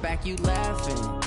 Back you laughing.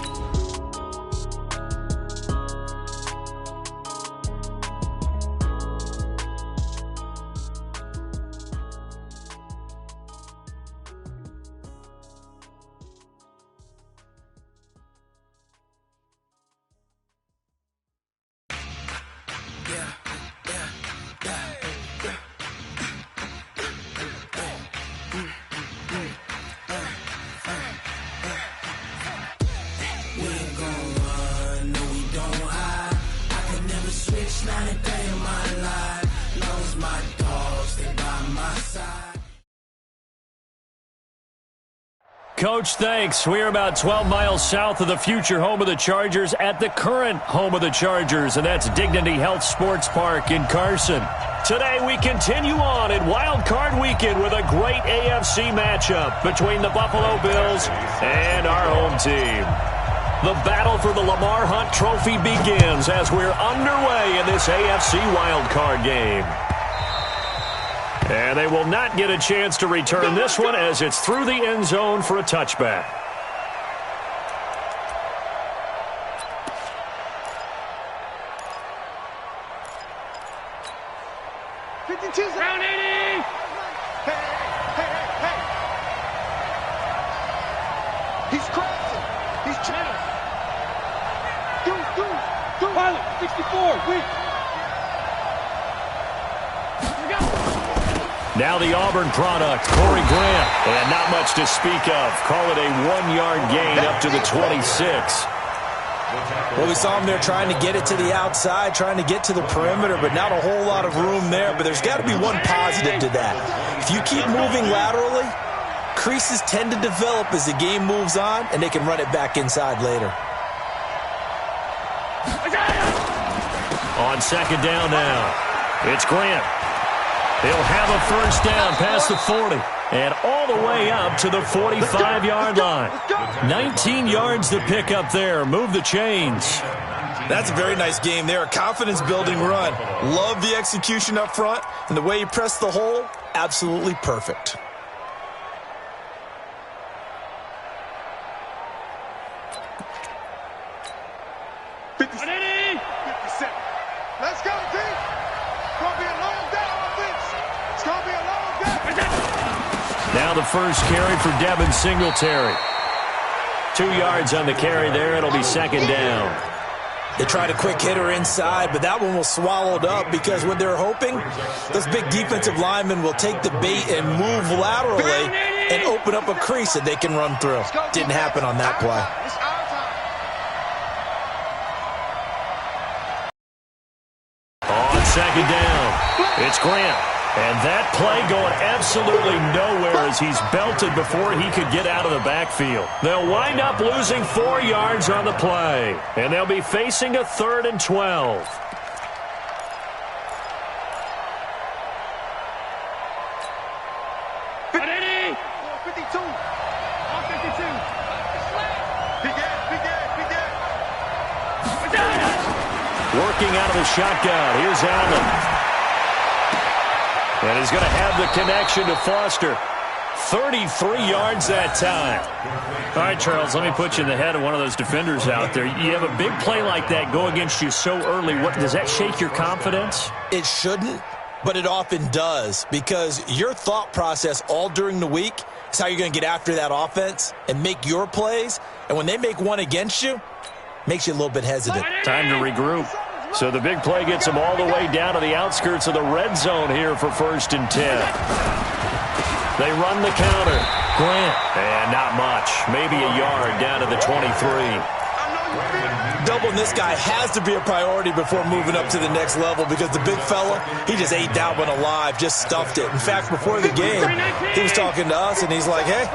Coach, thanks. We are about 12 miles south of the future home of the Chargers at the current home of the Chargers, and that's Dignity Health Sports Park in Carson. Today we continue on in Wild Card Weekend with a great AFC matchup between the Buffalo Bills and our home team. The battle for the Lamar Hunt Trophy begins as we're underway in this AFC Wild Card game. And they will not get a chance to return this one as it's through the end zone for a touchback. Round 80! Hey! He's crossing. He's channel. Do. Pilot, 64, weak. Now the Auburn product, Corey Grant, and not much to speak of. Call it a 1-yard gain up to the 26. Well, we saw him there trying to get it to the outside, trying to get to the perimeter, but not a whole lot of room there. But there's got to be one positive to that. If you keep moving laterally, creases tend to develop as the game moves on, and they can run it back inside later. On second down now, it's Grant. He'll have a first down past the 40 and all the way up to the 45-yard line. 19 yards to pick up there. Move the chains. That's a very nice game there. A confidence-building run. Love the execution up front, and the way he pressed the hole, absolutely perfect. Let's go, team. It's going to be a long day on this. It's going to be a long day. Now the first carry for Devin Singletary. 2 yards on the carry there. It'll be second down. They tried a quick hitter inside, but that one was swallowed up because what they're hoping, those big defensive linemen will take the bait and move laterally and open up a crease that they can run through. Didn't happen on that play. On second down, it's Grant. And that play going absolutely nowhere as he's belted before he could get out of the backfield. They'll wind up losing 4 yards on the play. And they'll be facing a 3rd and 12. Working out of the shotgun. Here's Allen. And he's going to have the connection to Foster. 33 yards that time. All right, Charles, let me put you in the head of one of those defenders out there. You have a big play like that go against you so early. Does that shake your confidence? It shouldn't, but it often does, because your thought process all during the week is how you're going to get after that offense and make your plays. And when they make one against you, makes you a little bit hesitant. Time to regroup. So the big play gets them all the way down to the outskirts of the red zone here for 1st and 10. They run the counter. Grant. And not much. Maybe a yard down to the 23. Doubling this guy has to be a priority before moving up to the next level, because the big fella, he just ate that one alive, just stuffed it. In fact, before the game, he was talking to us, and he's like, hey,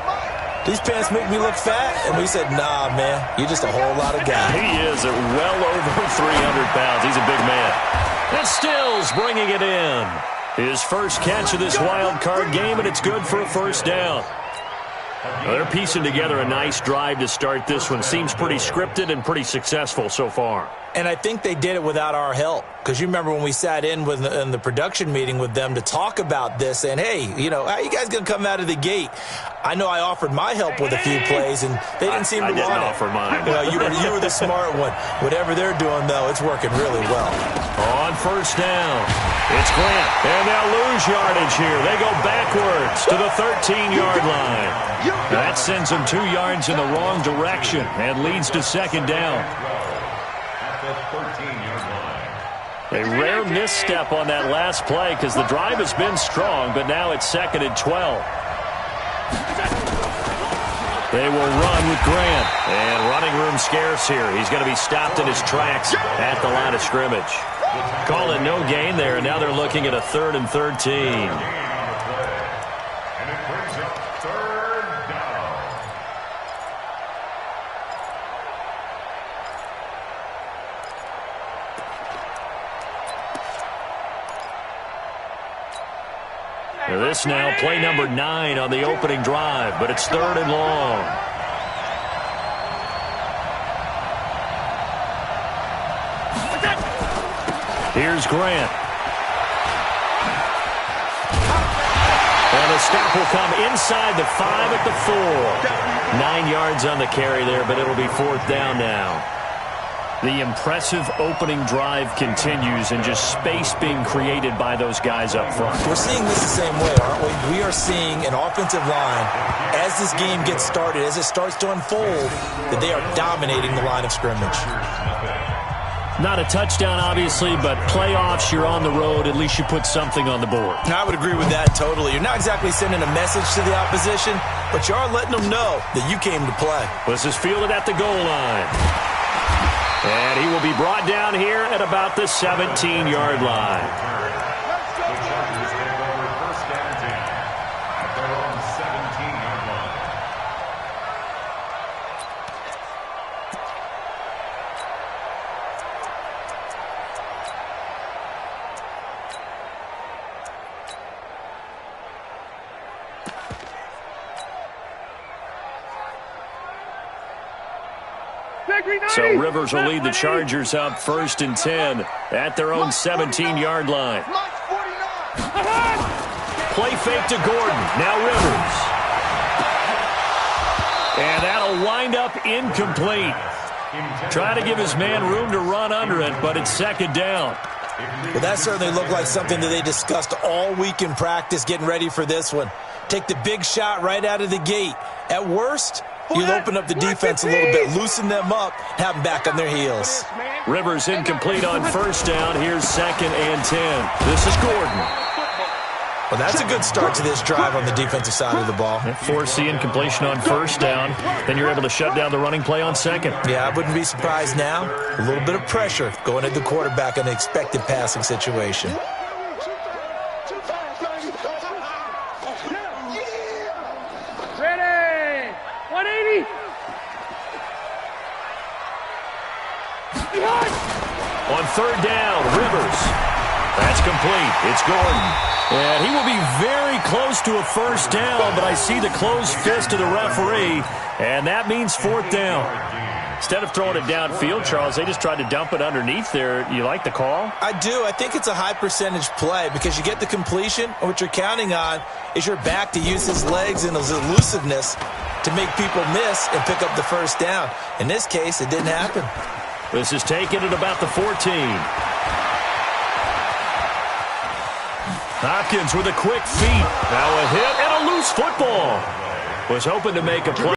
these pants make me look fat. And we said, nah, man, you're just a whole lot of guy. He is at well over 300 pounds. He's a big man. And Stills bringing it in. His first catch of this wild card game, and it's good for a first down. Well, they're piecing together a nice drive to start this one. Seems pretty scripted and pretty successful so far. And I think they did it without our help. Because you remember when we sat in the production meeting with them to talk about this, saying, hey, you know, how are you guys going to come out of the gate? I know I offered my help with a few plays, and they didn't seem to want it. I didn't offer mine. You were the smart one. Whatever they're doing, though, it's working really well. On first down, it's Grant. And they'll lose yardage here. They go backwards to the 13-yard line. That sends them 2 yards in the wrong direction and leads to second down. A rare misstep on that last play because the drive has been strong, but now it's second and 12. They will run with Grant. And running room scarce here. He's going to be stopped in his tracks at the line of scrimmage. Call it no gain there, and now they're looking at a 3rd and 13. This now play number 9 on the opening drive, but it's 3rd and long. Here's Grant. And the stop will come inside the 5 at the 4. 9 yards on the carry there, but it'll be 4th down now. The impressive opening drive continues and just space being created by those guys up front. We're seeing this the same way, aren't we? We are seeing an offensive line, as this game gets started, as it starts to unfold, that they are dominating the line of scrimmage. Not a touchdown, obviously, but playoffs, you're on the road. At least you put something on the board. I would agree with that totally. You're not exactly sending a message to the opposition, but you are letting them know that you came to play. This is fielded at the goal line. And he will be brought down here at about the 17-yard line. So Rivers will lead the Chargers up 1st and 10 at their own 17-yard line. Play fake to Gordon. Now Rivers. And that'll wind up incomplete. Trying to give his man room to run under it, but it's 2nd down. Well, that certainly looked like something that they discussed all week in practice getting ready for this one. Take the big shot right out of the gate. At worst, you'll open up the defense a little bit, loosen them up, have them back on their heels. Rivers incomplete on 1st down. Here's 2nd and 10. This is Gordon. Well, that's a good start to this drive on the defensive side of the ball. Force the incompletion on 1st down. Then you're able to shut down the running play on 2nd. Yeah, I wouldn't be surprised now. A little bit of pressure going at the quarterback in an expected passing situation. Ready! 180! On 3rd down, Rivers. That's complete. It's Gordon. And he will be very close to a 1st down, but I see the closed fist of the referee, and that means 4th down. Instead of throwing it downfield, Charles, they just tried to dump it underneath there. You like the call? I do. I think it's a high percentage play because you get the completion, and what you're counting on is your back to use his legs and his elusiveness to make people miss and pick up the 1st down. In this case, it didn't happen. This is taken at about the 14. Hopkins with a quick feet. Now a hit and a loose football. Was hoping to make a play.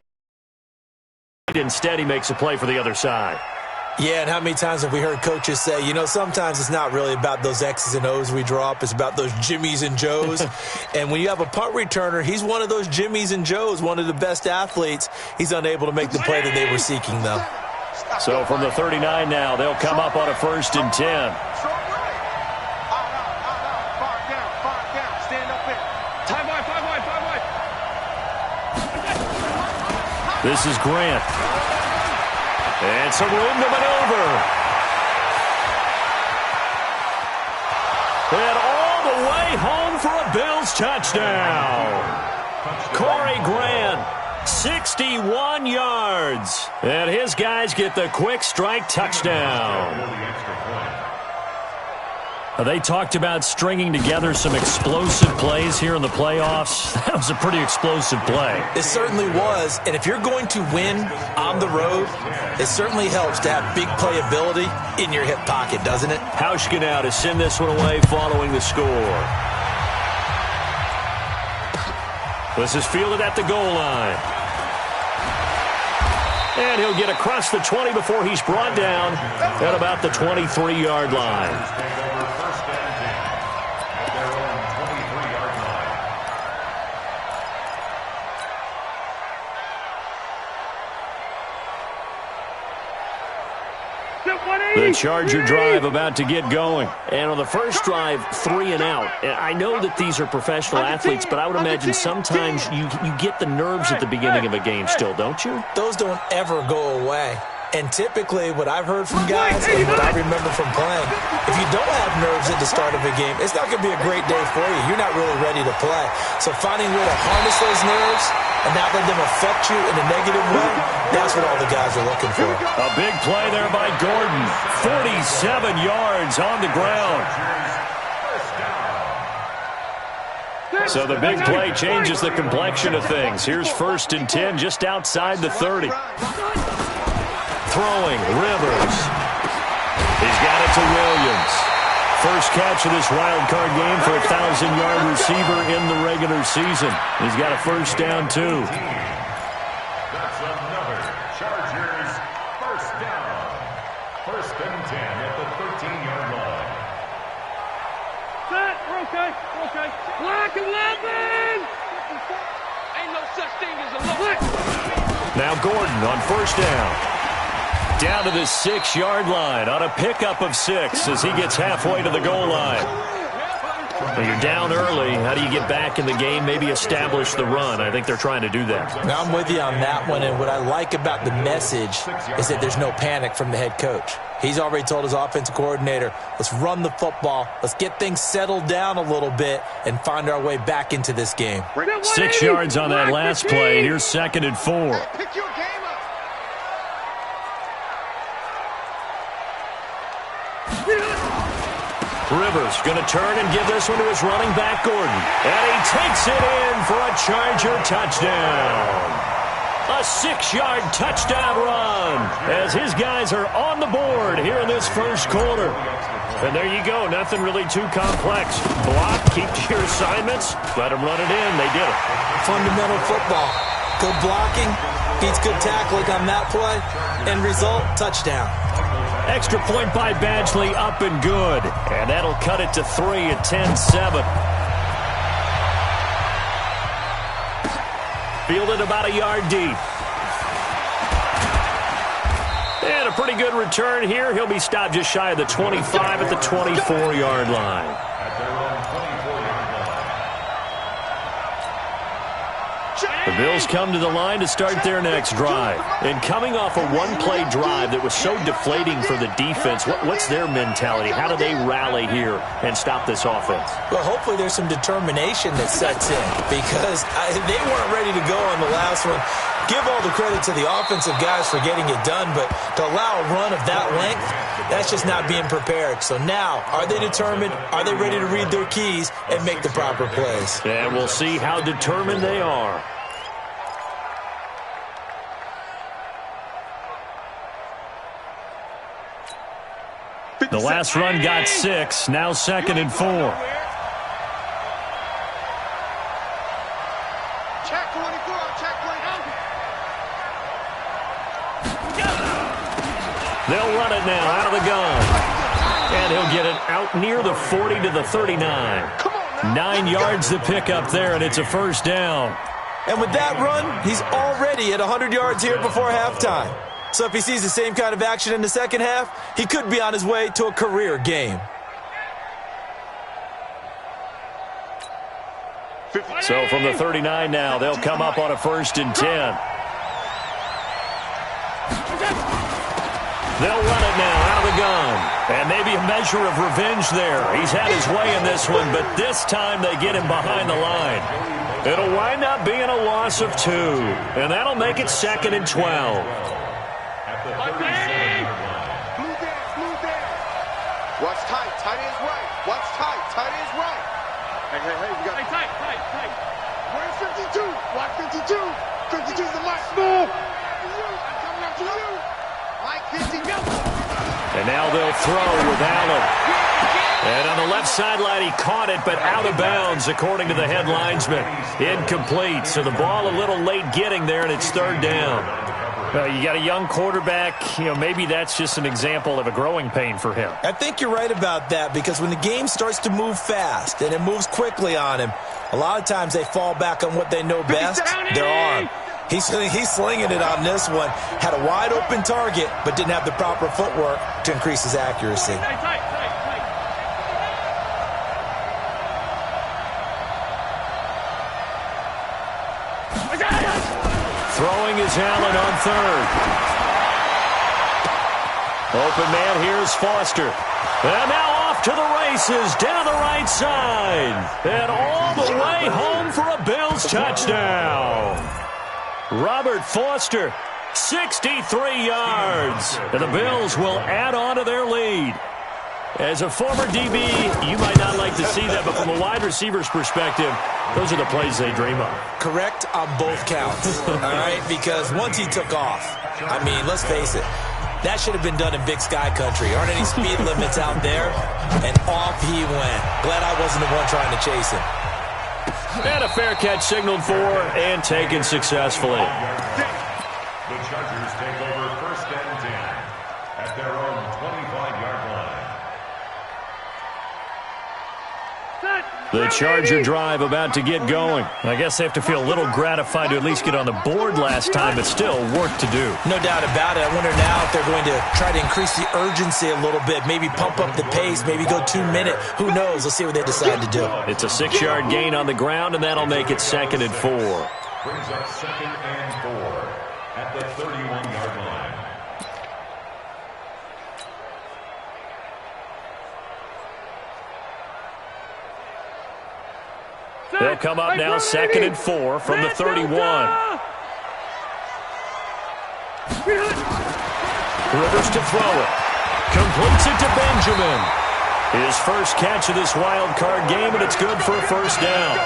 Instead, he makes a play for the other side. Yeah, and how many times have we heard coaches say, you know, sometimes it's not really about those X's and O's we draw up. It's about those Jimmies and Joes. And when you have a punt returner, he's one of those Jimmies and Joes, one of the best athletes. He's unable to make the play that they were seeking, though. So from the 39 now, they'll come up on a 1st and 10. This is Grant. And some room to maneuver. And all the way home for a Bills touchdown. Corey Grant 61 yards. And his guys get the quick strike touchdown. They talked about stringing together some explosive plays here in the playoffs. That was a pretty explosive play. It certainly was. And if you're going to win on the road, it certainly helps to have big playability in your hip pocket, doesn't it? Hauschka now to send this one away following the score. This is fielded at the goal line. And he'll get across the 20 before he's brought down at about the 23-yard line. The Charger drive about to get going. And on the first drive, 3 and out. And I know that these are professional athletes, but I would imagine sometimes you get the nerves at the beginning of a game still, don't you? Those don't ever go away. And typically, what I've heard from guys and what I remember from playing, if you don't have nerves at the start of a game, it's not going to be a great day for you. You're not really ready to play. So finding a way to harness those nerves and not let them affect you in a negative way, that's what all the guys are looking for. A big play there by Gordon. 47 yards on the ground. So the big play changes the complexion of things. Here's 1st and 10 just outside the 30. Throwing, Rivers. He's got it to Williams. First catch of this wild card game for a 1,000-yard receiver in the regular season. He's got a first down, too. That's another Chargers first down. 1st and 10 at the 13-yard line. Set, we're okay, we're okay. Black 11! Ain't no such thing as a look. Now Gordon on first down. Down to the 6-yard line on a pickup of 6 as he gets halfway to the goal line. When you're down early, how do you get back in the game, maybe establish the run? I think they're trying to do that. Now I'm with you on that one, and what I like about the message is that there's no panic from the head coach. He's already told his offensive coordinator, let's run the football, let's get things settled down a little bit, and find our way back into this game. 6 yards on that last play. Here's 2nd and 4. Pick your game up. Rivers going to turn and give this one to his running back, Gordon. And he takes it in for a Charger touchdown. A 6-yard touchdown run as his guys are on the board here in this first quarter. And there you go. Nothing really too complex. Block, keep to your assignments, let them run it in. They did it. Fundamental football. Good blocking, beats good tackling on that play. End result, touchdown. Extra point by Badgley, up and good. And that'll cut it to 3 at 10-7. Fielded about a yard deep. And a pretty good return here. He'll be stopped just shy of the 25 at the 24-yard line. The Bills come to the line to start their next drive. And coming off a one-play drive that was so deflating for the defense, what's their mentality? How do they rally here and stop this offense? Well, hopefully there's some determination that sets in because they weren't ready to go on the last one. Give all the credit to the offensive guys for getting it done, but to allow a run of that length, that's just not being prepared. So now, are they determined? Are they ready to read their keys and make the proper plays? And we'll see how determined they are. The last run got 6, now 2nd and 4. Check 24, check 24. They'll run it now out of the gun. And he'll get it out near the 40 to the 39. 9 yards to pick up there, and it's a first down. And with that run, he's already at 100 yards here before halftime. So if he sees the same kind of action in the second half, he could be on his way to a career game. So from the 39 now, they'll come up on a 1st and 10. They'll run it now out of the gun. And maybe a measure of revenge there. He's had his way in this one, but this time they get him behind the line. It'll wind up being a loss of 2, and that'll make it 2nd and 12. At the 37-yard line. Blue there. Watch tight. Tight ends right. Watch tight. Tight ends right. Hey, we got tight. Where's 52? Watch 52. 52 is the mic. Move. I'm coming up to you. Mike 50. And now they'll throw with Allen. And on the left sideline, he caught it, but out of bounds, according to the head linesman. Incomplete. So the ball a little late getting there, and it's 3rd down. You got a young quarterback. Maybe that's just an example of a growing pain for him. I think you're right about that, because when the game starts to move fast and it moves quickly on him, a lot of times they fall back on what they know best, their arm. He's slinging it on this one. Had a wide open target, but didn't have the proper footwork to increase his accuracy. Throwing is Allen on 3rd. Open man, here's Foster. And now off to the races, down the right side. And all the way home for a Bills touchdown. Robert Foster, 63 yards. And the Bills will add on to their lead. As a former DB, you might not like to see that, but from a wide receiver's perspective, those are the plays they dream of. Correct on both counts, all right? Because once he took off, I mean, let's face it, that should have been done in Big Sky Country. Aren't any speed limits out there? And off he went. Glad I wasn't the one trying to chase him. And a fair catch signaled for and taken successfully. The Chargers take over 1st and 10 at their own 25-yard line. The Charger drive about to get going. I guess they have to feel a little gratified to at least get on the board last time, but still work to do. No doubt about it. I wonder now if they're going to try to increase the urgency a little bit, maybe pump up the pace, maybe go 2-minute. Who knows? Let's see what they decide to do. It's a 6-yard gain on the ground, and that'll make it 2nd and 4. Brings up 2nd and 4 at the 31-yard line. They'll come up now 2nd and 4 from the 31. Rivers to throw it. Completes it to Benjamin. His first catch of this wild card game, and it's good for a 1st down.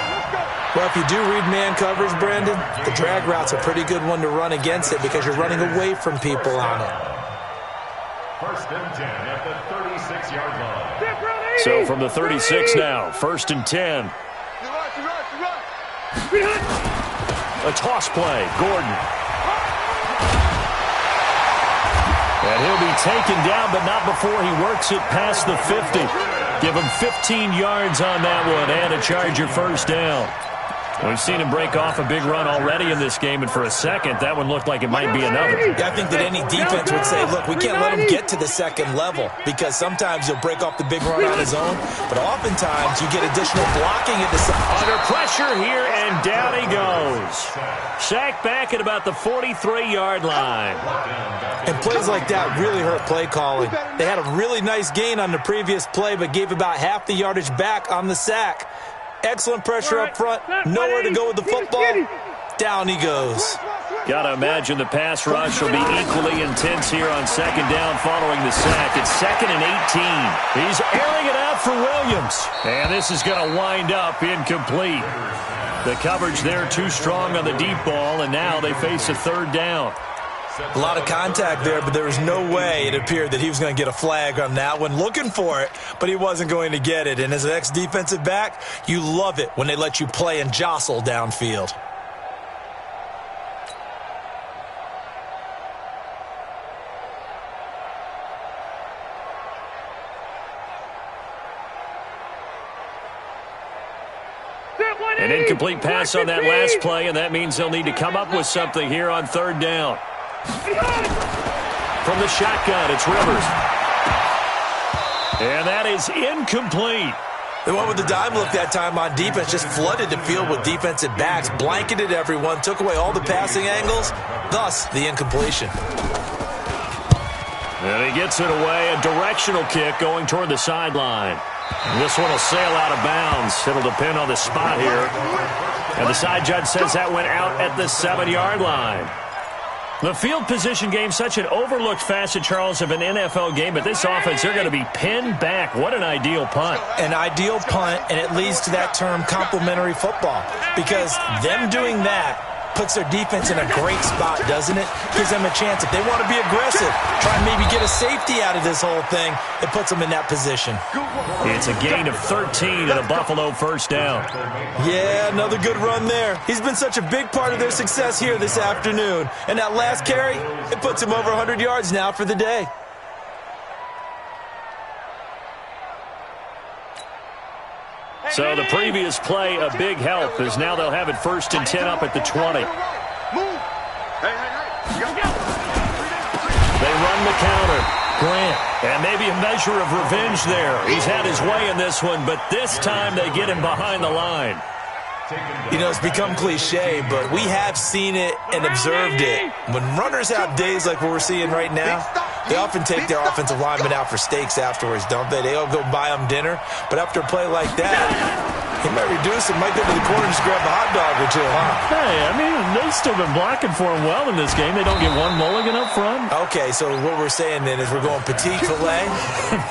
Well, if you do read man coverage, Brandon, the drag route's a pretty good one to run against it because you're running away from people on it. 1st and 10 at the 36-yard line. So from the 36 now, 1st and 10. A toss play, Gordon. And he'll be taken down, but not before he works it past the 50. Give him 15 yards on that one and a Charger 1st down. We've seen him break off a big run already in this game, and for a second, that one looked like it might be another. Yeah, I think that any defense would say, look, we can't let him get to the 2nd level because sometimes he'll break off the big run on his own, but oftentimes you get additional blocking at the side. Under pressure here, and down he goes. Sacked back at about the 43-yard line. And plays like that really hurt play calling. They had a really nice gain on the previous play, but gave about half the yardage back on the sack. Excellent pressure up front. Nowhere to go with the football. Down he goes. Got to imagine the pass rush will be equally intense here on 2nd down following the sack. It's 2nd and 18. He's airing it out for Williams. And this is going to wind up incomplete. The coverage there too strong on the deep ball, and now they face a 3rd down. A lot of contact there, but there was no way it appeared that he was going to get a flag on that one. Looking for it, but he wasn't going to get it. And as an ex-defensive back, you love it when they let you play and jostle downfield. An incomplete pass on that last play, and that means they'll need to come up with something here on 3rd down. From the shotgun, it's Rivers. And that is incomplete. They went with the dime look that time on defense, just flooded the field with defensive backs, blanketed everyone, took away all the passing angles, thus the incompletion. And he gets it away, a directional kick going toward the sideline. This one will sail out of bounds. It'll depend on the spot here. And the side judge says that went out at the 7-yard line. The field position game, such an overlooked facet, Charles, of an NFL game, but this offense, they're going to be pinned back. What an ideal punt. An ideal punt, and it leads to that term complementary football, because them doing that puts their defense in a great spot, doesn't it? Gives them a chance. If they want to be aggressive, try and maybe get a safety out of this whole thing, it puts them in that position. It's a gain of 13 and a Buffalo first down. Yeah, another good run there. He's been such a big part of their success here this afternoon. And that last carry, it puts him over 100 yards now for the day. So the previous play, a big help, as now they'll have it 1st and 10 up at the 20. They run the counter. Grant, and maybe a measure of revenge there. He's had his way in this one, but this time they get him behind the line. You know, it's become cliche, but we have seen it and observed it. When runners have days like what we're seeing right now, they often take their offensive linemen out for steaks afterwards, don't they? They all go buy them dinner. But after a play like that, he might reduce it, might go to the corner and just grab a hot dog or two, huh? Hey, I mean, they've still been blocking for him well in this game. They don't get one mulligan up front. Okay, so what we're saying then is we're going petite filet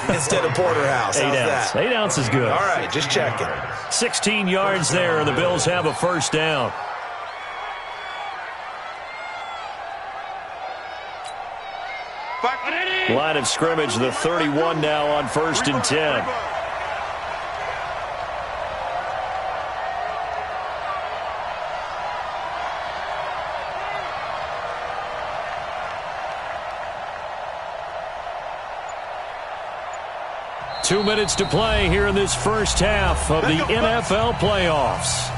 instead of porterhouse. How's that? 8 ounce is good. All right, just checking. 16 yards there, and the Bills have a first down. Line of scrimmage, the 31 now on 1st and 10. Two minutes to play here in this first half of the NFL playoffs.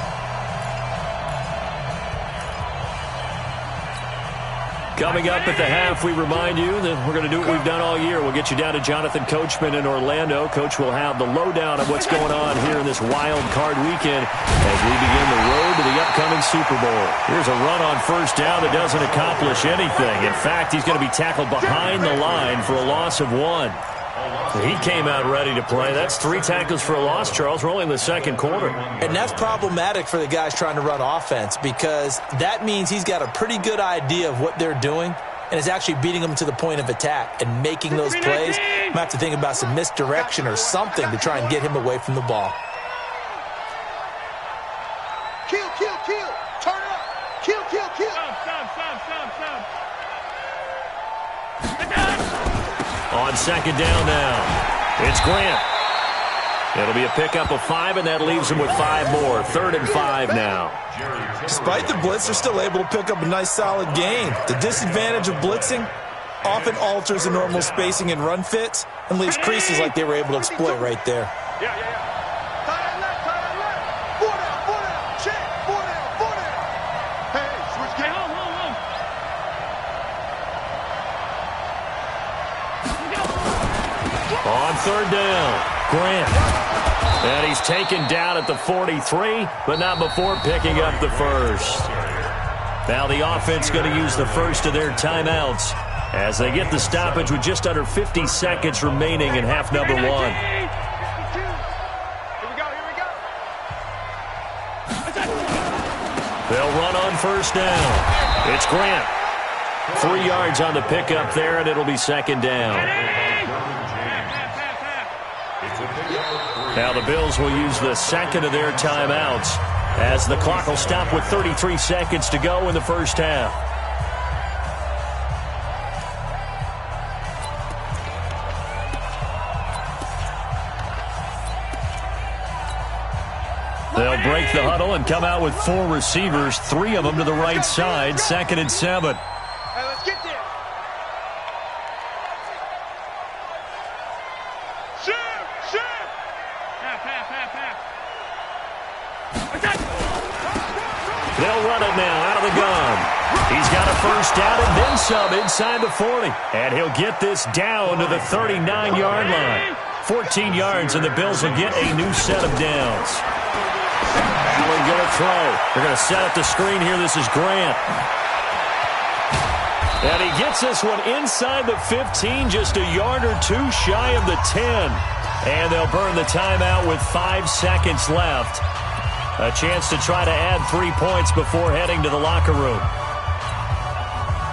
Coming up at the half, we remind you that we're going to do what we've done all year. We'll get you down to Jonathan Coachman in Orlando. Coach will have the lowdown of what's going on here in this wild card weekend as we begin the road to the upcoming Super Bowl. Here's a run on first down that doesn't accomplish anything. In fact, he's going to be tackled behind the line for a loss of 1. He came out ready to play. That's 3 tackles for a loss, Charles. We're only in the second quarter. And that's problematic for the guys trying to run offense, because that means he's got a pretty good idea of what they're doing and is actually beating them to the point of attack and making those plays. Might have to think about some misdirection or something to try and get him away from the ball. Kill, kill, kill. Turn it up. Kill, kill, kill. Stop. On second down now, it's Grant. It'll be a pickup of 5, and that leaves him with 5 more. 3rd and 5 now. Despite the blitz, they're still able to pick up a nice, solid gain. The disadvantage of blitzing often alters the normal spacing and run fits and leaves creases like they were able to exploit right there. On 3rd down, Grant. And he's taken down at the 43, but not before picking up the first. Now the offense going to use the first of their timeouts as they get the stoppage with just under 50 seconds remaining in half number 1. Here we go. They'll run on first down. It's Grant. 3 yards on the pickup there, and it'll be second down. Now the Bills will use the second of their timeouts as the clock will stop with 33 seconds to go in the first half. They'll break the huddle and come out with 4 receivers, 3 of them to the right side, 2nd and 7. Hey, let's get there. They'll run it now out of the gun. He's got a first down and then some inside the 40. And he'll get this down to the 39-yard line. 14 yards, and the Bills will get a new set of downs. Allen going to throw. They're going to set up the screen here. This is Grant. And he gets this one inside the 15, just a yard or 2 shy of the 10. And they'll burn the timeout with 5 seconds left. A chance to try to add 3 points before heading to the locker room.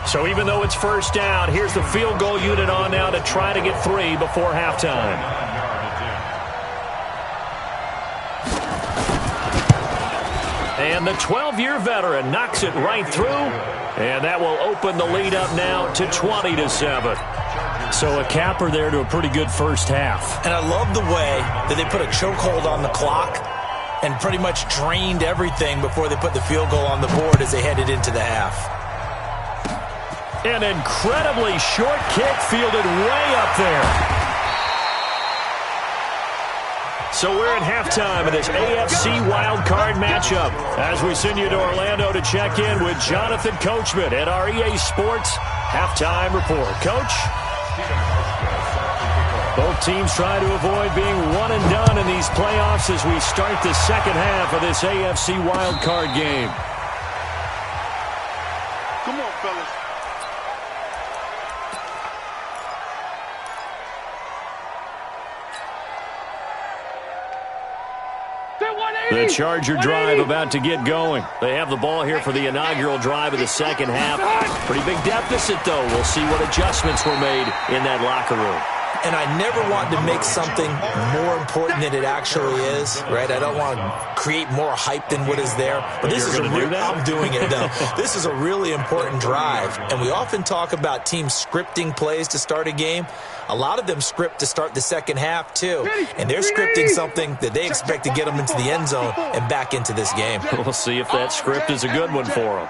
So even though it's first down, here's the field goal unit on now to try to get 3 before halftime. And the 12-year veteran knocks it right through, and that will open the lead up now to 20-7. So a capper there to a pretty good first half. And I love the way that they put a chokehold on the clock and pretty much drained everything before they put the field goal on the board as they headed into the half. An incredibly short kick fielded way up there. So we're at halftime of this AFC wildcard matchup as we send you to Orlando to check in with Jonathan Coachman at our EA Sports Halftime Report. Coach? Both teams try to avoid being one and done in these playoffs as we start the second half of this AFC wildcard game. Come on, fellas. The Charger drive about to get going. They have the ball here for the inaugural drive of the second half. Pretty big deficit, though. We'll see what adjustments were made in that locker room. And I never want to make something more important than it actually is, right? I don't want to create more hype than what is there. But this is I'm doing it, though. This is a really important drive. And we often talk about teams scripting plays to start a game. A lot of them script to start the second half, too. And they're scripting something that they expect to get them into the end zone and back into this game. We'll see if that script is a good one for them.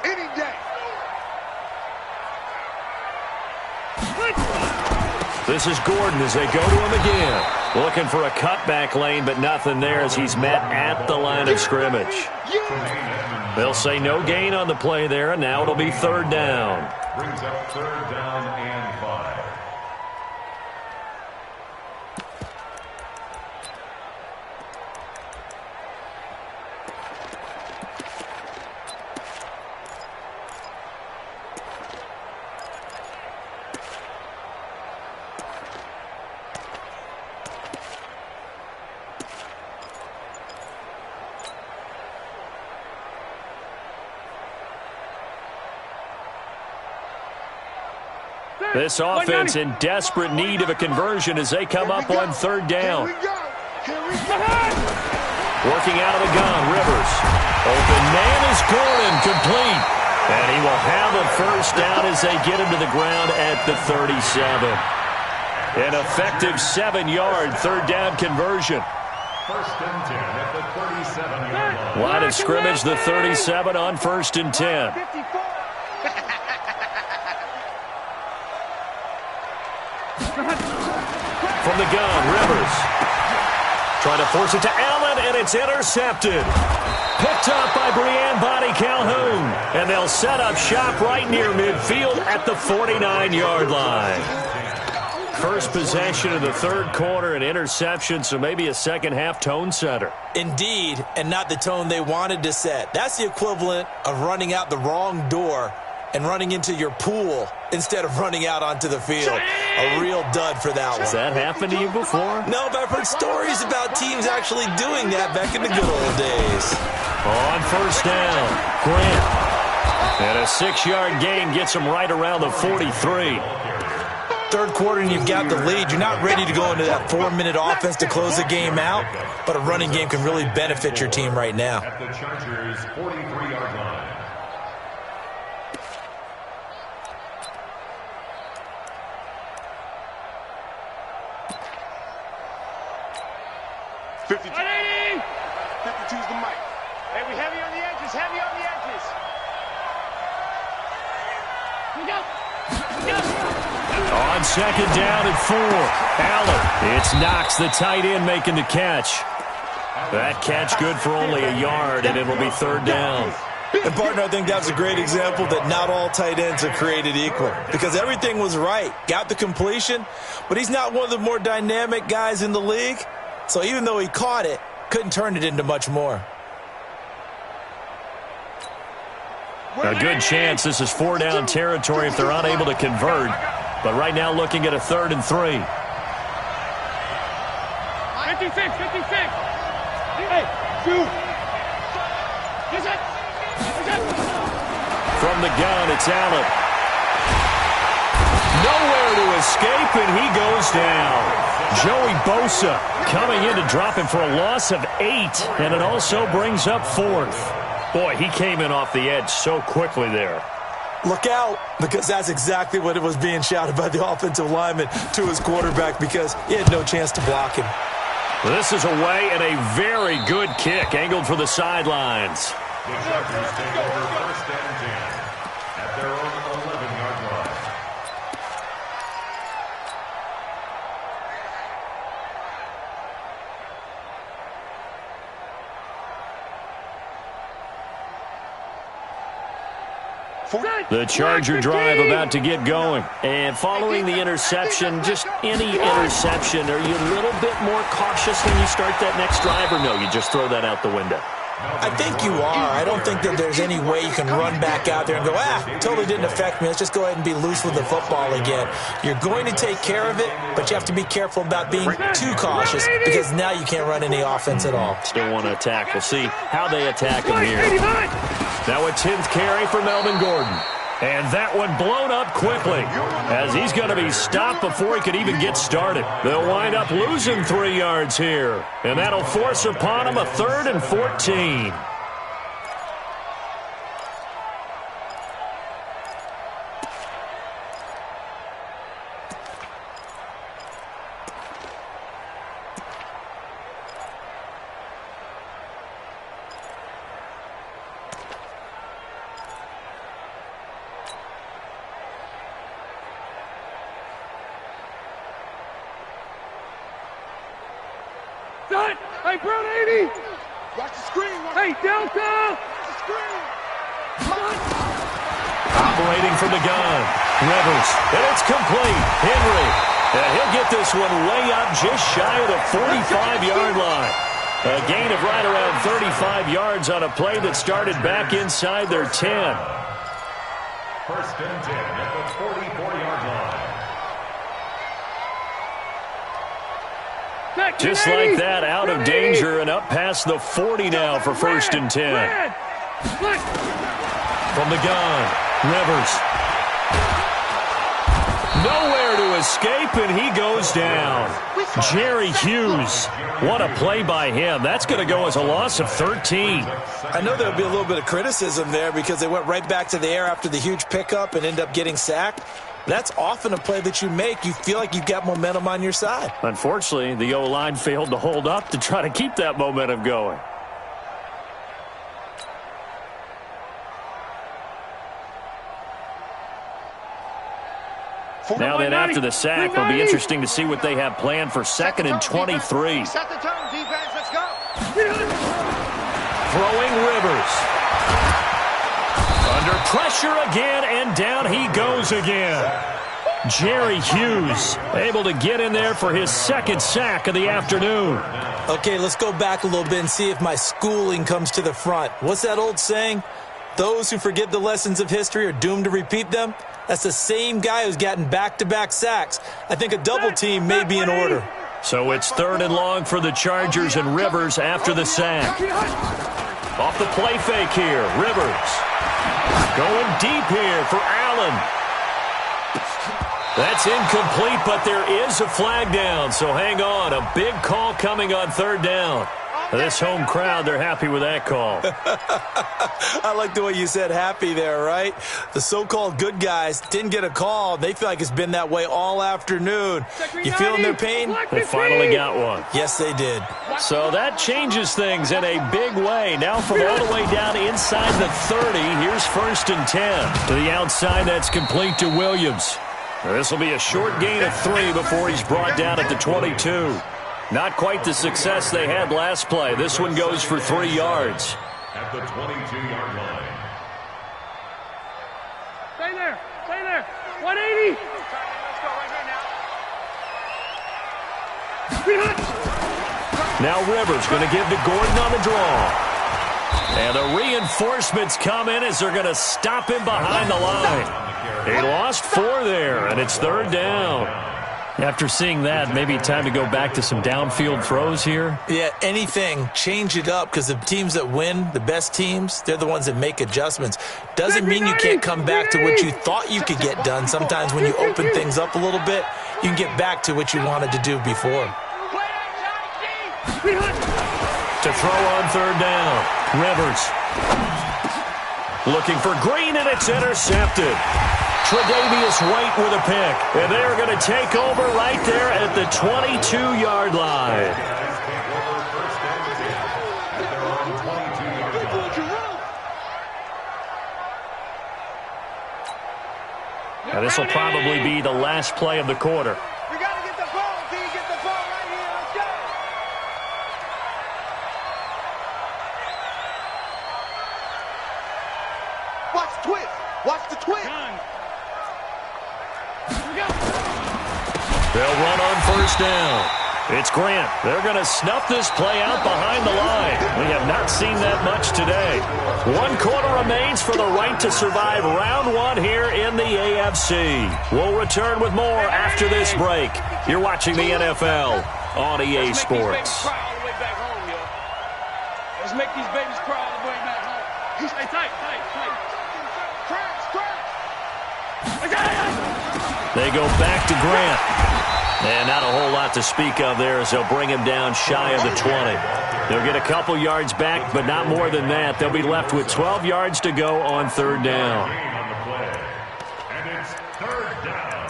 This is Gordon as they go to him again. Looking for a cutback lane, but nothing there as he's met at the line of scrimmage. They'll say no gain on the play there, and now it'll be third down. Brings up third down and 5. This offense in desperate need of a conversion as they come up on third down. Working out of the gun, Rivers. Open man is Gordon, complete. And he will have a first down as they get him to the ground at the 37. An effective 7-yard third down conversion. First and 10 at the 37-yard line. Line of scrimmage, the 37 on first and 10. From the gun, Rivers. Trying to force it to Allen, and it's intercepted. Picked up by Breanne Bonnie Calhoun. And they'll set up shop right near midfield at the 49-yard line. First possession of the third quarter, an interception, so maybe a second-half tone setter. Indeed, and not the tone they wanted to set. That's the equivalent of running out the wrong door and running into your pool instead of running out onto the field. A real dud for that one. Has that happened to you before? No, but I've heard stories about teams actually doing that back in the good old days. On first down, Grant. And a 6-yard gain gets him right around the 43. Third quarter and you've got the lead. You're not ready to go into that 4-minute offense to close the game out, but a running game can really benefit your team right now. At the Chargers' 43-yard line. Choose the mic. Hey, we heavy on the edges, heavy on the edges. On second down and 4. Allen. It's Knox, the tight end, making the catch. That catch good for only a yard, and it'll be third down. And, partner, I think that's a great example that not all tight ends are created equal because everything was right. Got the completion, but he's not one of the more dynamic guys in the league. So even though he caught it, couldn't turn it into much more. A good chance this is 4-down territory if they're unable to convert. But right now looking at a 3rd and 3. 56. Hey, shoot. From the gun, it's Allen. Nowhere to escape, and he goes down. Joey Bosa coming in to drop him for a loss of 8, and it also brings up 4th. Boy, he came in off the edge so quickly there. Look out, because that's exactly what it was being shouted by the offensive lineman to his quarterback, because he had no chance to block him. This is away, and a very good kick angled for the sidelines. The Chargers take over 1st and 10 at their own 11-yard line. The Charger drive about to get going. And following the interception, just any interception, are you a little bit more cautious when you start that next drive, or no, you just throw that out the window? I think you are. I don't think that there's any way you can run back out there and go, totally didn't affect me. Let's just go ahead and be loose with the football again. You're going to take care of it, but you have to be careful about being too cautious, because now you can't run any offense at all. Still want to attack. We'll see how they attack him here. Now a 10th carry for Melvin Gordon. And that one blown up quickly, as he's going to be stopped before he could even get started. They'll wind up losing 3 yards here, and that'll force upon him a 3rd and 14. Hey, Brown 80! Watch the screen. Hey, Delta! Watch the screen. Operating from the gun. Rivers. And it's complete. Henry. And he'll get this one way up just shy of the 45-yard line. A gain of right around 35 yards on a play that started back inside their 10. 1st and 10 at the 44-yard line. Just like that, out of danger and up past the 40 now for 1st and 10. From the gun, Rivers. Nowhere to escape, and he goes down. Jerry Hughes. What a play by him. That's going to go as a loss of 13. I know there'll be a little bit of criticism there because they went right back to the air after the huge pickup and end up getting sacked. That's often a play that you make. You feel like you've got momentum on your side. Unfortunately, the O-line failed to hold up to try to keep that momentum going. Now then, after the sack, it'll be interesting to see what they have planned for 2nd and 23. Set the tone, defense. Let's go. Throwing Rivers. Under pressure again, and down he goes again. Jerry Hughes able to get in there for his 2nd sack of the afternoon. Okay, let's go back a little bit and see if my schooling comes to the front. What's that old saying? Those who forget the lessons of history are doomed to repeat them. That's the same guy who's gotten back-to-back sacks. I think a double team may be in order. So it's 3rd and long for the Chargers, and Rivers after the sack. Off the play fake here, Rivers. Going deep here for Allen. That's incomplete, but there is a flag down, so hang on. A big call coming on 3rd down. This home crowd, they're happy with that call. I like the way you said happy there, right? The so-called good guys didn't get a call. They feel like it's been that way all afternoon. You feeling their pain? They finally got one. Yes, they did. So that changes things in a big way. Now from all the way down inside the 30, here's 1st and 10. To the outside, that's complete to Williams. This will be a short gain of 3 before he's brought down at the 22. Not quite the success they had last play. This one goes for 3 yards. At the 22-yard line. Stay there. Stay there. 180. Now Rivers going to give to Gordon on the draw. And the reinforcements come in as they're going to stop him behind the line. He lost 4 there, and it's 3rd down. After seeing that, maybe time to go back to some downfield throws here. Yeah, anything. Change it up, because the teams that win, the best teams, they're the ones that make adjustments. Doesn't mean you can't come back to what you thought you could get done. Sometimes when you open things up a little bit, you can get back to what you wanted to do before. To throw on third down, Rivers. Looking for Green, and it's intercepted. Tre'Davious White with a pick. And they're going to take over right there at the 22-yard line. Now this will probably be the last play of the quarter. We got to get the ball. Can you get the ball right here? Let's go. Watch the twist. Watch the twist. They'll run on first down. It's Grant. They're going to snuff this play out behind the line. We have not seen that much today. 1 quarter remains for the right to survive round 1 here in the AFC. We'll return with more after this break. You're watching the NFL on EA Sports. Let's make these babies cry all the way back home. Stay tight. They go back to Grant. And not a whole lot to speak of there as they'll bring him down shy of the 20. They'll get a couple yards back, but not more than that. They'll be left with 12 yards to go on third down. And it's third down.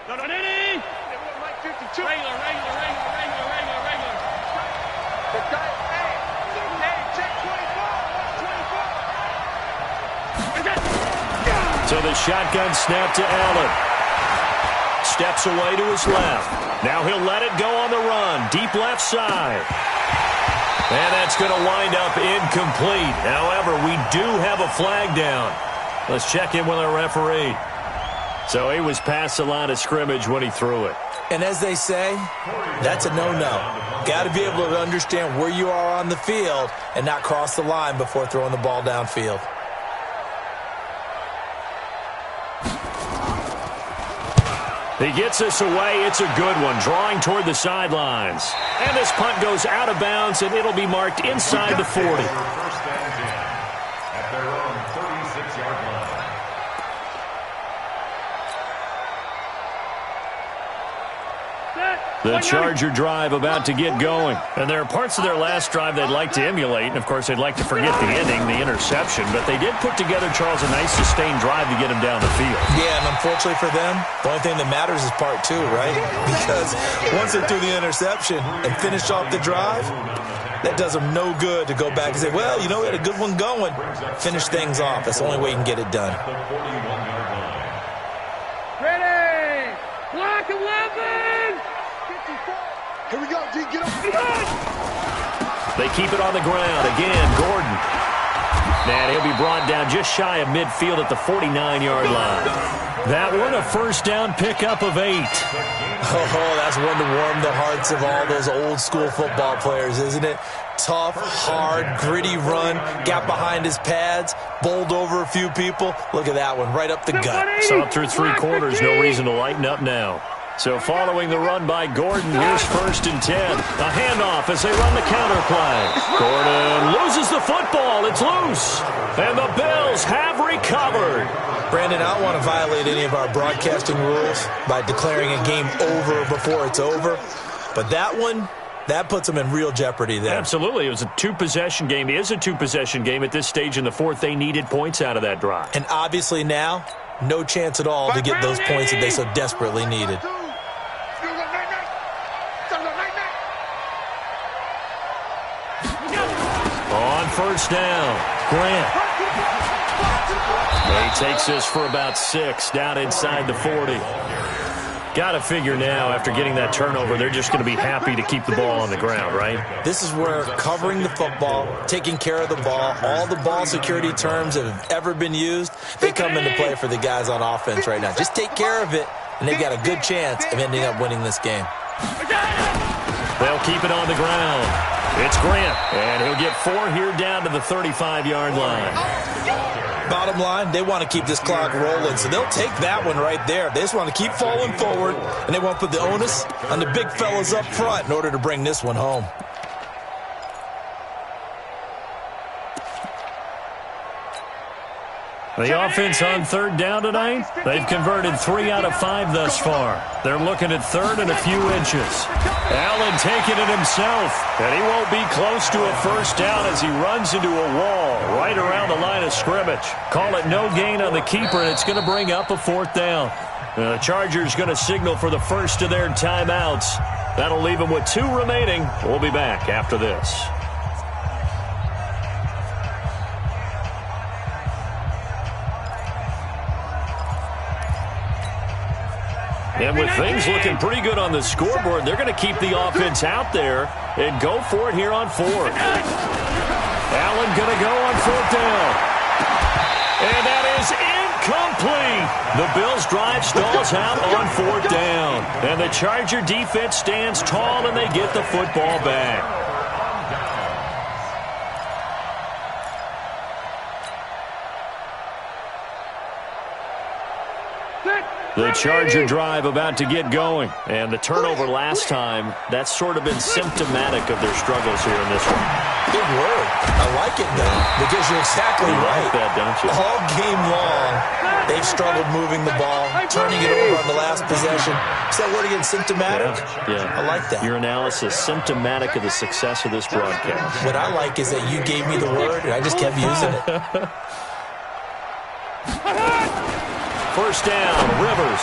No. Mike 52. Regular. So the shotgun snap to Allen. Steps away to his left. Now he'll let it go on the run. Deep left side. And that's going to wind up incomplete. However, we do have a flag down. Let's check in with our referee. So he was past the line of scrimmage when he threw it. And as they say, that's a no-no. Got to be able to understand where you are on the field and not cross the line before throwing the ball downfield. He gets this away. It's a good one, drawing toward the sidelines. And this punt goes out of bounds, and it'll be marked inside the 40. First and 10 at their own 36-yard line. The Charger drive about to get going. And there are parts of their last drive they'd like to emulate. And, of course, they'd like to forget the ending, the interception. But they did put together, Charles, a nice sustained drive to get him down the field. Yeah, and unfortunately for them, the only thing that matters is part 2, right? Because once they threw the interception and finished off the drive, that does them no good to go back and say, well, you know, we had a good one going. Finish things off. That's the only way you can get it done. Ready! Block 11! Here we go, G. Get up. They keep it on the ground. Again, Gordon. And he'll be brought down just shy of midfield at the 49-yard line. That one, a first down pickup of 8. Oh, that's one to warm the hearts of all those old-school football players, isn't it? Tough, hard, gritty run, got behind his pads, bowled over a few people. Look at that one, right up the gut. Saw through 3 quarters, no reason to lighten up now. So following the run by Gordon, here's first and 10. A handoff as they run the counter play. Gordon loses the football. It's loose. And the Bills have recovered. Brandon, I don't want to violate any of our broadcasting rules by declaring a game over before it's over. But that one, that puts them in real jeopardy there. Absolutely. It was a 2-possession game. It is a 2-possession game at this stage in the 4th. They needed points out of that drive. And obviously now, no chance at all to get those points that they so desperately needed. On first down, Grant. He takes this for about 6 down inside the 40. Got to figure now, after getting that turnover, they're just going to be happy to keep the ball on the ground, right? This is where covering the football, taking care of the ball, all the ball security terms that have ever been used, they come into play for the guys on offense right now. Just take care of it, and they've got a good chance of ending up winning this game. They'll keep it on the ground. It's Grant, and he'll get 4 here down to the 35-yard line. Bottom line, they want to keep this clock rolling, so they'll take that one right there. They just want to keep falling forward, and they want to put the onus on the big fellas up front in order to bring this one home. The offense on 3rd down tonight, they've converted 3 out of 5 thus far. They're looking at 3rd and a few inches. Allen taking it himself, and he won't be close to a first down as he runs into a wall right around the line of scrimmage. Call it no gain on the keeper, and it's going to bring up a 4th down. The Chargers going to signal for the first of their timeouts. That'll leave them with 2 remaining. We'll be back after this. And with things looking pretty good on the scoreboard, they're going to keep the offense out there and go for it here on 4th. Allen going to go on 4th down. And that is incomplete. The Bills' drive stalls out on 4th down. And the Charger defense stands tall, and they get the football back. The Charger drive about to get going. And the turnover last time, that's sort of been symptomatic of their struggles here in this one. Good word. I like it, though, because you're exactly right. Like that, don't you? All game long, they've struggled moving the ball, turning it over on the last possession. Is that word again, symptomatic? Yeah. I like that. Your analysis, symptomatic of the success of this broadcast. What I like is that you gave me the word, and I just kept using it. First down, Rivers.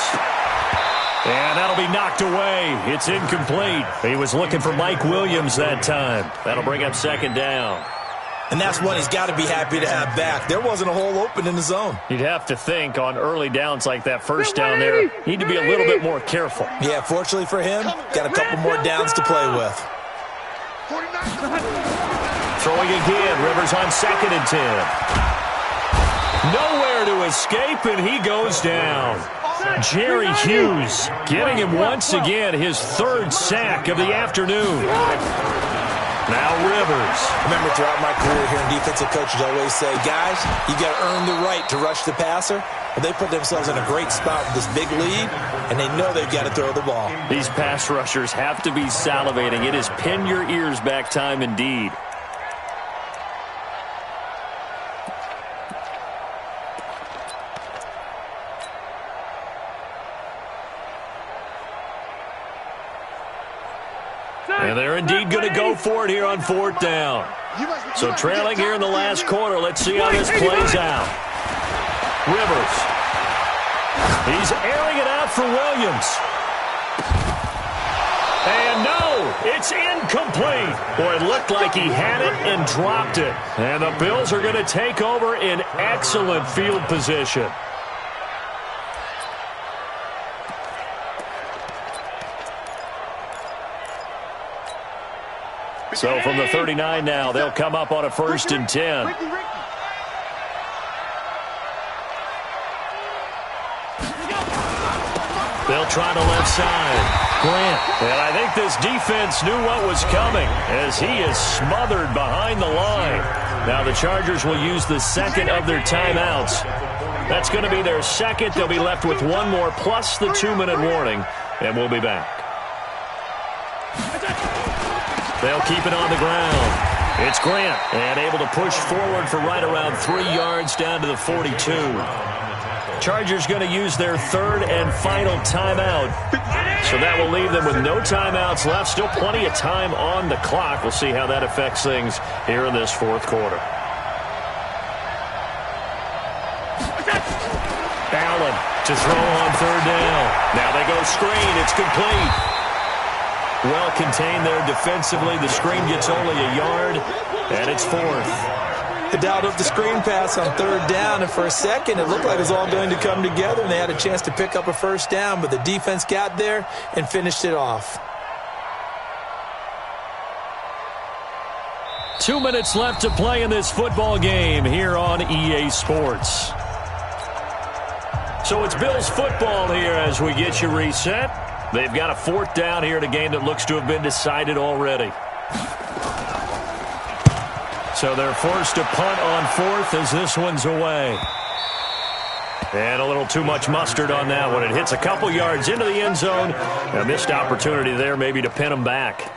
And that'll be knocked away. It's incomplete. He was looking for Mike Williams that time. That'll bring up 2nd down. And that's one he's got to be happy to have back. There wasn't a hole open in the zone. You'd have to think on early downs like that first down there, need to be a little bit more careful. Yeah, fortunately for him, got a couple more downs to play with. Throwing again, Rivers on 2nd and 10. Nowhere to escape, and he goes down. Jerry Hughes getting him once again his 3rd sack of the afternoon. Now Rivers. Remember, throughout my career here in defensive coaches always say, guys, you got to earn the right to rush the passer. Well, they put themselves in a great spot with this big lead, and they know they've got to throw the ball. These pass rushers have to be salivating. It is pin your ears back time indeed. And they're indeed going to go for it here on 4th down. So trailing here in the last quarter, let's see how this plays out. Rivers. He's airing it out for Williams. And no, it's incomplete. Boy, it looked like he had it and dropped it. And the Bills are going to take over in excellent field position. So from the 39 now, they'll come up on a 1st and 10. They'll try the left side. Grant. And I think this defense knew what was coming as he is smothered behind the line. Now the Chargers will use the 2nd of their timeouts. That's going to be their 2nd. They'll be left with 1 more plus the 2-minute warning, and we'll be back. They'll keep it on the ground. It's Grant, and able to push forward for right around 3 yards down to the 42. Chargers going to use their 3rd and final timeout. So that will leave them with no timeouts left. Still plenty of time on the clock. We'll see how that affects things here in this 4th quarter. Allen to throw on 3rd down. Now they go screen. It's complete. Well contained there defensively. The screen gets only a yard, and it's 4th. The doubt of the screen pass on 3rd down, and for a second it looked like it was all going to come together, and they had a chance to pick up a first down, but the defense got there and finished it off. 2 minutes left to play in this football game here on EA Sports. So it's Bills football here as we get you reset. They've got a 4th down here in a game that looks to have been decided already. So they're forced to punt on fourth as this one's away. And a little too much mustard on that one. It hits a couple yards into the end zone. A missed opportunity there maybe to pin them back.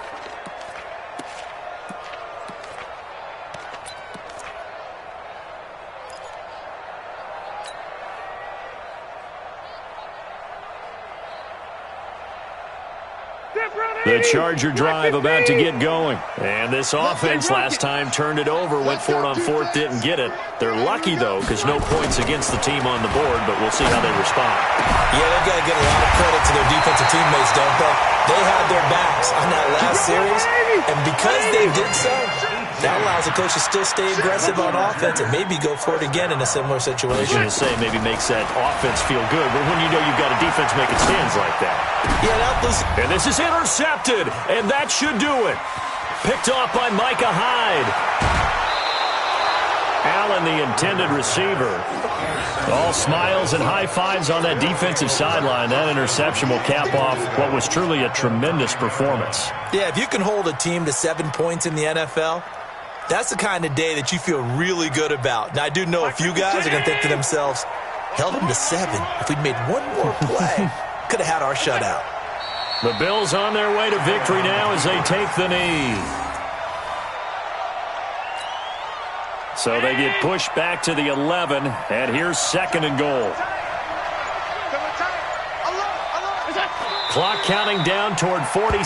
The Charger drive about to get going. And this offense last time turned it over, went for it on fourth, didn't get it. They're lucky, though, because no points against the team on the board, but we'll see how they respond. Yeah, they've got to give a lot of credit to their defensive teammates, don't they? They had their backs on that last series, and because they did so, that allows the coach to still stay aggressive on offense and maybe go for it again in a similar situation. I was going to say, maybe makes that offense feel good, but when you know you've got a defense making stands like that. Yeah, that was... And this is intercepted, and that should do it. Picked off by Micah Hyde. Allen, the intended receiver. All smiles and high fives on that defensive sideline. That interception will cap off what was truly a tremendous performance. Yeah, if you can hold a team to 7 points in the NFL, that's the kind of day that you feel really good about. Now, I do know a few guys are going to think to themselves, held them to 7. If we'd made one more play, could have had our shutout. The Bills on their way to victory now as they take the knee. So they get pushed back to the 11, and here's 2nd and goal. Clock counting down toward 40